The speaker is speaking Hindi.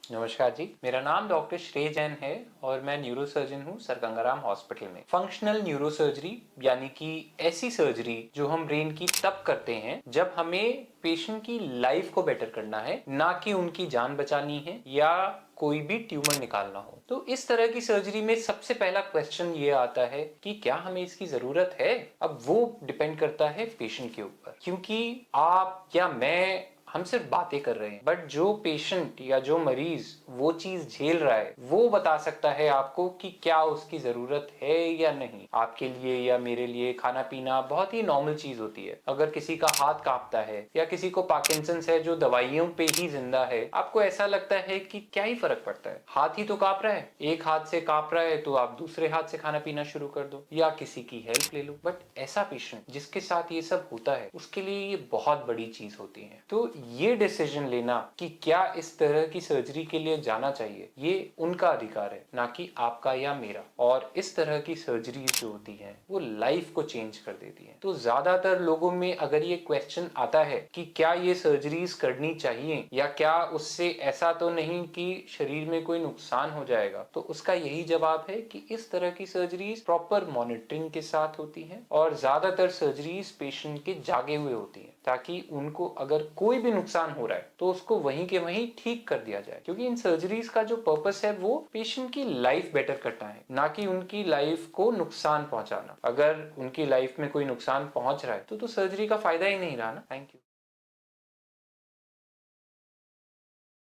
नमस्कार जी, मेरा नाम डॉक्टर श्रेय जैन है और मैं न्यूरोसर्जन हूँ सर गंगाराम हॉस्पिटल में। फंक्शनल न्यूरोसर्जरी यानी कि ऐसी सर्जरी जो हम ब्रेन की तब करते हैं जब हमें पेशेंट की लाइफ को बेटर करना है, ना कि उनकी जान बचानी है या कोई भी ट्यूमर निकालना हो। तो इस तरह की सर्जरी में सबसे पहला क्वेश्चन ये आता है कि क्या हमें इसकी जरूरत है। अब वो डिपेंड करता है पेशेंट के ऊपर, क्योंकि आप या मैं हम सिर्फ बातें कर रहे हैं, बट जो पेशेंट या जो मरीज वो चीज झेल रहा है वो बता सकता है आपको कि क्या उसकी जरूरत है या नहीं। आपके लिए या मेरे लिए खाना पीना बहुत ही नॉर्मल चीज होती है। अगर किसी का हाथ कांपता है या किसी को पार्किंसंस है जो दवाइयों पे ही जिंदा है, आपको ऐसा लगता है कि क्या ही फर्क पड़ता है, हाथ ही तो कांप रहा है, एक हाथ से कांप रहा है तो आप दूसरे हाथ से खाना पीना शुरू कर दो या किसी की हेल्प ले लो। बट ऐसा पेशेंट जिसके साथ ये सब होता है उसके लिए ये बहुत बड़ी चीज होती है। तो ये डिसीजन लेना कि क्या इस तरह की सर्जरी के लिए जाना चाहिए, ये उनका अधिकार है, ना कि आपका या मेरा। और इस तरह की सर्जरीज जो होती हैं वो लाइफ को चेंज कर देती हैं। तो ज्यादातर लोगों में अगर ये क्वेश्चन आता है कि क्या ये सर्जरीज करनी चाहिए या क्या उससे ऐसा तो नहीं कि शरीर में कोई नुकसान हो जाएगा, तो उसका यही जवाब है कि इस तरह की सर्जरीज प्रॉपर मॉनिटरिंग के साथ होती हैं और ज्यादातर सर्जरीज पेशेंट के जागे हुए होती हैं, ताकि उनको अगर कोई भी नुकसान हो रहा है तो उसको वहीं के वहीं ठीक कर दिया जाए। क्योंकि इन सर्जरीज का जो पर्पस है वो पेशेंट की लाइफ बेटर करना है, ना कि उनकी लाइफ को नुकसान पहुंचाना। अगर उनकी लाइफ में कोई नुकसान पहुंच रहा है तो सर्जरी का फायदा ही नहीं रहा ना। Thank you.